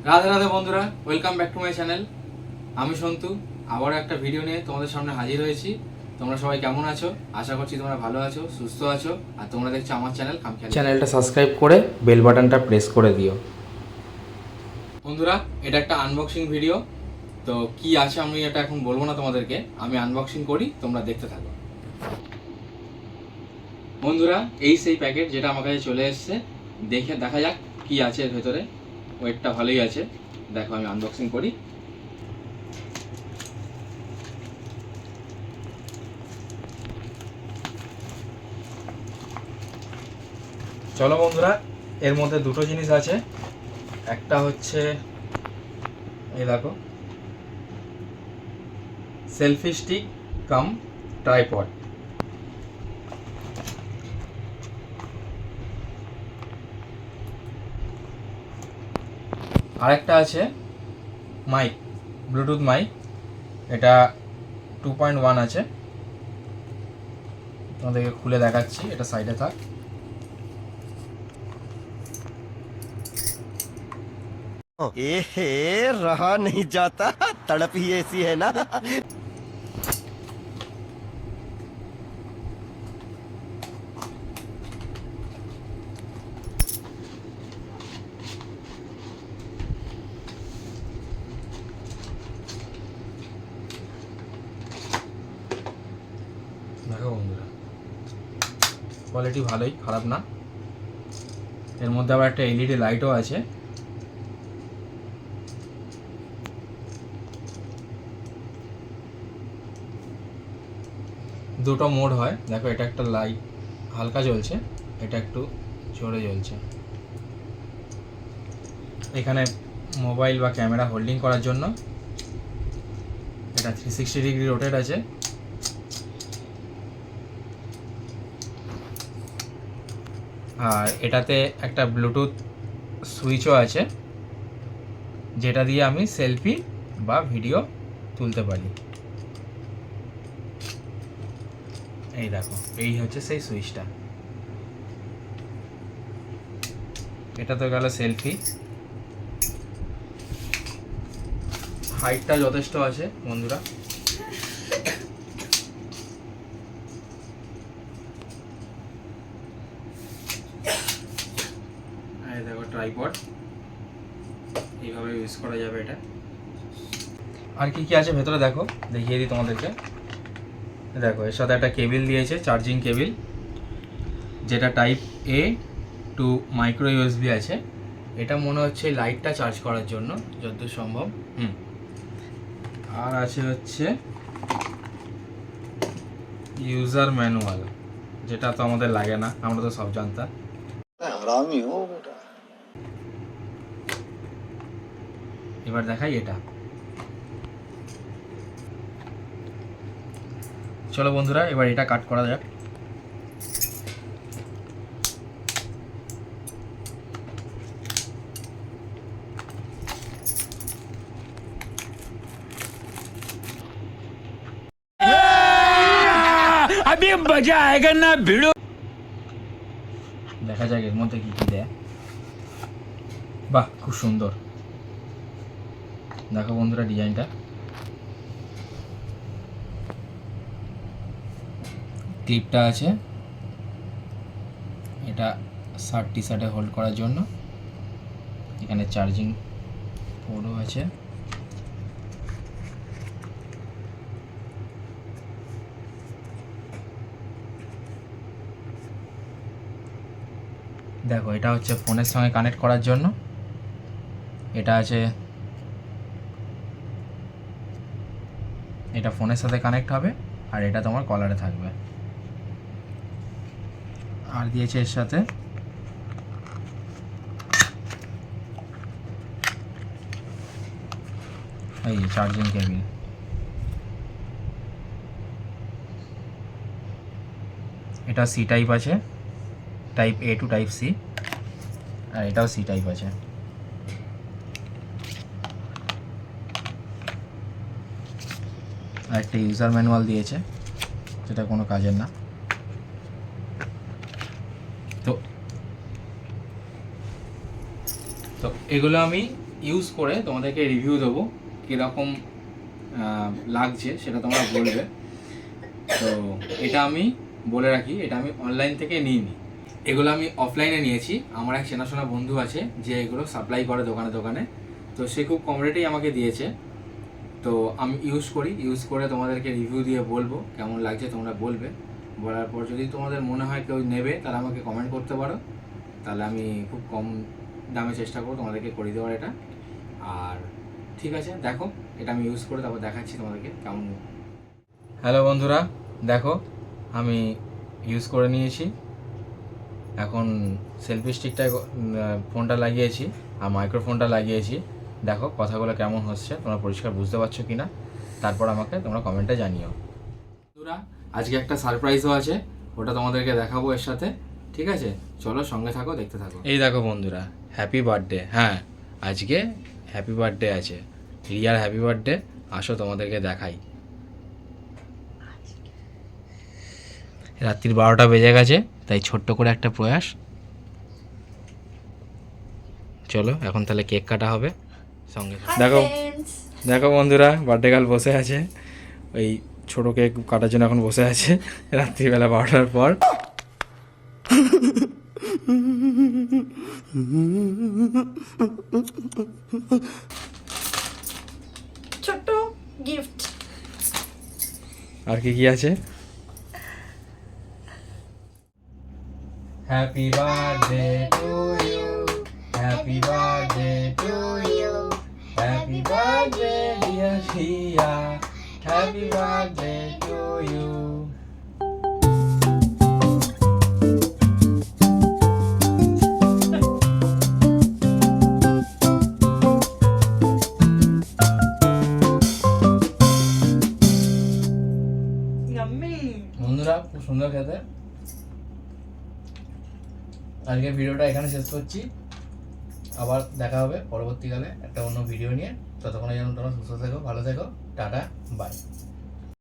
রাধে রাধে বন্ধুরা, welcome back to my channel. আমি সন্তু আবারও একটা ভিডিও নিয়ে তোমাদের সামনে হাজির হয়েছি। তোমরা সবাই কেমন আছো? আশা করছি তোমরা ভালো আছো, সুস্থ আছো। আর তোমরা দেখছো আমার চ্যানেল খামখেয়ালি। চ্যানেলটা সাবস্ক্রাইব করে বেল বাটনটা প্রেস করে দিও। বন্ধুরা, এটা একটা আনবক্সিং ভিডিও। তো কি আছে আমি এটা এখন বলবো না তোমাদেরকে, আমি আনবক্সিং করি, তোমরা দেখতে থাকো। বন্ধুরা, এই সেই প্যাকেট যেটা আমার কাছে চলে এসছে। দেখা যাক কি আছে এর ভেতরে। ওয়েটটা ভালোই আছে, দেখো আমি আনবক্সিং করি। চলো বন্ধুরা, এর মধ্যে দুটো জিনিস আছে। একটা হচ্ছে এই দেখো, সেলফি স্টিক কাম ট্রাইপড। আরেকটা আছে মাইক, ব্লুটুথ মাইক। এটা 2.1 আছে। তোমাদেরকে খুলে দেখাচ্ছি, এটা সাইডে থাক। रहा नहीं जाता, तड़प ही ऐसी है ना। দেখো বন্ধুরা, কোয়ালিটি ভালোই, খারাপ না। এর মধ্যে আবার একটা এলইডি লাইটও আছে। দুটো মোড হয়, দেখো এটা একটা লাইট হালকা জ্বলছে, এটা একটু জোরে জ্বলছে। এখানে মোবাইল বা ক্যামেরা হোল্ডিং করার জন্য এটা 360 ডিগ্রি রোটেট আছে। আর এটাতে একটা ব্লুটুথ সুইচও আছে, যেটা দিয়ে আমি সেলফি বা ভিডিও তুলতে পারি। এই দেখো, এই হচ্ছে সেই সুইচটা। এটা তো গেল সেলফি। হাইটটা যথেষ্ট আছে বন্ধুরা। এই দেখো ট্রাইপড, এইভাবে ইউজ করা যাবে এটা। আর কি কি আছে ভেতরে দেখো, দেখিয়ে দিই তোমাদেরকে। দেখো, এর সাথে একটা কেবিল দিয়েছে, চার্জিং কেবিল, যেটা টাইপ এ টু মাইক্রো ইউএসবি আছে। এটা মনে হচ্ছে লাইটটা চার্জ করার জন্য, যতদূর সম্ভব। আর আছে হচ্ছে ইউজার ম্যানুয়াল, যেটা তো আমাদের লাগে না, আমরা তো সব জানতাম। এবার দেখাই এটা। চলো বন্ধুরা, এবার এটা কাট করা যাক। अभी मजा आएगा ना भिड़ो। দেখা যাক এর মধ্যে কি কি দেয়। বাহ, খুব সুন্দর। দেখো বন্ধুরা ডিজাইনটা। ক্লিপটা আছে, এটা শার্ট টি শার্টে হোল্ড করার জন্য। এখানে চার্জিং পোর্টও আছে। দেখো, এটা হচ্ছে ফোনের সঙ্গে কানেক্ট করার জন্য। এটা আছে, এটা ফোনের সাথে কানেক্ট হবে, আর এটা তোমার কলারে থাকবে। আর দিয়েছে এর সাথে এই চার্জিং কেবিল। এটা সি টাইপ আছে, টাইপ এ টু টাইপ সি। আর এটাও সি টাইপ আছে। আর একটা ইউজার ম্যানুয়াল দিয়েছে, যেটা কোনো কাজের না। তো তো এগুলো আমি ইউজ করে তোমাদেরকে রিভিউ দেবো, কীরকম লাগছে সেটা তোমরা বলবে। তো এটা আমি বলে রাখি, এটা আমি অনলাইন থেকে নিইনি, এগুলো আমি অফলাইনে নিয়েছি। আমার এক চেনাশোনা বন্ধু আছে যে এগুলো সাপ্লাই করে দোকানে দোকানে, তো সে খুব কম রেটেই আমাকে দিয়েছে। তো আমি ইউজ করে তোমাদেরকে রিভিউ দিয়ে বলবো কেমন লাগছে, তোমরা বলবে। বলার পর যদি তোমাদের মনে হয় কেউ নেবে তাহলে আমাকে কমেন্ট করতে পারো, তাহলে আমি খুব কম দামে চেষ্টা করবো তোমাদেরকে করে দেওয়ার এটা। আর ঠিক আছে, দেখো এটা আমি ইউজ করে তারপর দেখাচ্ছি তোমাদেরকে কেমন। হ্যালো বন্ধুরা, দেখো আমি ইউজ করে নিয়েছি। এখন সেলফি স্টিকটায় ফোনটা লাগিয়েছি আর মাইক্রোফোনটা লাগিয়েছি। দেখো কথাগুলো কেমন হচ্ছে, তোমরা পরিষ্কার বুঝতে পারছো কি না, তারপর আমাকে তোমরা কমেন্টে জানিও। বন্ধুরা আজকে একটা সারপ্রাইজও আছে, ওটা তোমাদেরকে দেখাবো এর সাথে, ঠিক আছে? চলো সঙ্গে থাকো, দেখতে থাকো। এই দেখো বন্ধুরা, হ্যাপি বার্থডে। হ্যাঁ, আজকে হ্যাপি বার্থডে আছে, রিয়ার হ্যাপি বার্থডে। আসো তোমাদেরকে দেখাই। রাত্রির 12টা বেজে গেছে, তাই ছোট্ট করে একটা প্রয়াস। চলো এখন তাহলে কেক কাটা হবে সঙ্গে। দেখো বন্ধুরা, বার্থডে গার্ল বসে আছে, ওই ছোট কেক কাটার জন্য এখন বসে আছে রাত্রিবেলা 12টার পর। ছোট্ট গিফট। আর কি কি আছে? Happy birthday to you, happy birthday to you, happy birthday dear Riya, happy birthday to you. বন্ধুরা খুব সুন্দর খেতে। আজকের ভিডিওটা এখানে শেষ করছি, আবার দেখা হবে পরবর্তীকালে একটা অন্য ভিডিও নিয়ে। ততক্ষণে যেন তোমরা সুস্থ থেকো, ভালো থেকো, টাটা, বাই।